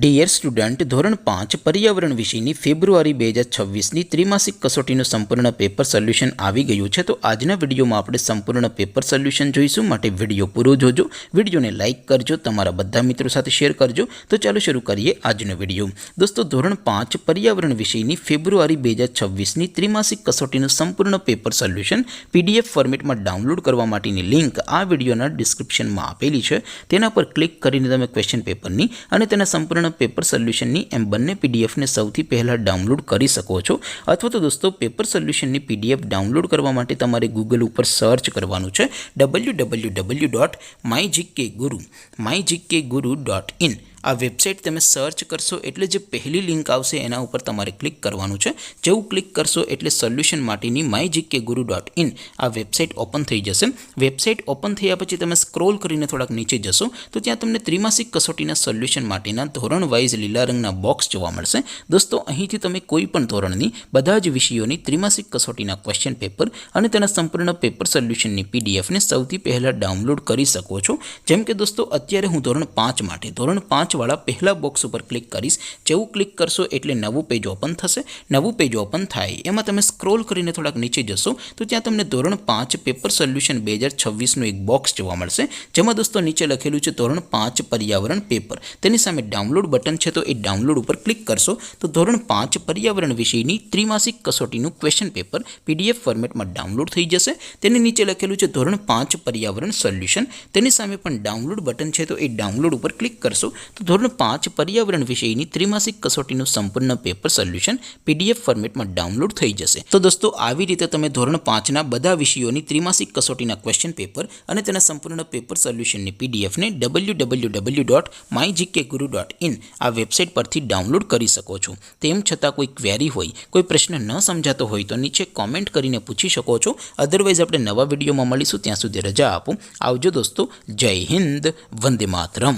Dear student, ધોરણ 5 પર્યાવરણ વિષયની ફેબ્રુઆરી 2026ની ત્રિમાસિક કસોટીનું સંપૂર્ણ પેપર સોલ્યુશન આવી ગયું છે. તો આજના વિડીયોમાં આપણે સંપૂર્ણ પેપર સોલ્યુશન જોઈશું, માટે વિડીયો પૂરો જોજો. વિડીયોને લાઇક કરજો, તમારા બધા મિત્રો સાથે શેર કરજો. તો ચાલો શરૂ કરીએ આજનો વિડીયો. દોસ્તો, ધોરણ 5 પર્યાવરણ વિષયની ફેબ્રુઆરી 2026ની ત્રિમાસિક કસોટીનું સંપૂર્ણ પેપર સોલ્યુશન PDF ફોર્મેટમાં ડાઉનલોડ કરવા માટેની લિંક આ વિડીયોના ડિસ્ક્રિપ્શનમાં આપેલી છે. તેના પર ક્લિક કરીને તમે ક્વેશ્ચન પેપરની અને તેના સંપૂર્ણ પેપર સોલ્યુશનની એમ બંને પીડીએફને સૌથી પહેલાં ડાઉનલોડ કરી શકો છો. અથવા તો દોસ્તો, પેપર સોલ્યુશનની PDF ડાઉનલોડ કરવા માટે તમારે ગૂગલ ઉપર સર્ચ કરવાનું છે www.mygkguru.in. આ વેબસાઇટ તમે સર્ચ કરશો એટલે જે પહેલી લિંક આવશે એના ઉપર તમારે ક્લિક કરવાનું છે. જેવું ક્લિક કરશો એટલે સોલ્યુશન માટેની mygkguru.in આ વેબસાઇટ ઓપન થઈ જશે. વેબસાઇટ ઓપન થયા પછી તમે સ્ક્રોલ કરીને થોડાક નીચે જશો તો ત્યાં તમને ત્રિમાસિક કસોટીના સોલ્યુશન માટેના ધોરણ વાઇઝ લીલા રંગના બોક્સ જોવા મળશે. દોસ્તો, અહીંથી તમે કોઈ પણ ધોરણની બધા જ વિષયોની ત્રિમાસિક કસોટીના ક્વેશ્ચન પેપર અને તેના સંપૂર્ણ પેપર સોલ્યુશનની PDFને સૌથી પહેલાં ડાઉનલોડ કરી શકો છો. જેમ કે દોસ્તો, અત્યારે હું ધોરણ 5 માટે ધોરણ 5 વાળા પહેલા બોક્સ ઉપર ક્લિક કરીશ. જેવું ક્લિક કરશો એટલે નવું પેજ ઓપન થશે. નવું પેજ ઓપન થાય એમાં તમે સ્ક્રોલ કરીને થોડાક નીચે જશો તો ત્યાં તમને ધોરણ 5 પેપર સોલ્યુશન 2026નું એક બોક્સ જોવા મળશે. જેમાં દોસ્તો નીચે લખેલું છે ધોરણ 5 પર્યાવરણ પેપર. તેની સામે ડાઉનલોડ બટન છે, તો એ ડાઉનલોડ ઉપર ક્લિક કરશો તો ધોરણ 5 પર્યાવરણ વિષયની ત્રિમાસિક કસોટીનું ક્વેશ્ચન પેપર PDF ફોર્મેટમાં ડાઉનલોડ થઈ જશે. તેની નીચે લખેલું છે ધોરણ 5 પર્યાવરણ સોલ્યુશન. તેની સામે પણ ડાઉનલોડ બટન છે, તો એ ડાઉનલોડ ઉપર ક્લિક કરશો તો ધોરણ 5 પર્યાવરણ વિષયની ત્રિમાસિક કસોટીનું સંપૂર્ણ પેપર સોલ્યુશન PDF ફોર્મેટમાં ડાઉનલોડ થઈ જશે. તો દોસ્તો, આવી રીતે તમે ધોરણ 5ના બધા વિષયોની ત્રિમાસિક કસોટીના ક્વેશ્ચન પેપર અને તેના સંપૂર્ણ પેપર સોલ્યુશનની PDFને www.mygkguru.in આ વેબસાઇટ પરથી ડાઉનલોડ કરી શકો છો. તેમ છતાં કોઈ ક્વેરી હોય, કોઈ પ્રશ્ન ન સમજાતો હોય તો નીચે કોમેન્ટ કરીને પૂછી શકો છો. અધરવાઇઝ આપણે નવા વિડીયોમાં મળીશું. ત્યાં સુધી રજા આપો. આવજો દોસ્તો. જય હિન્દ. વંદે માતરમ.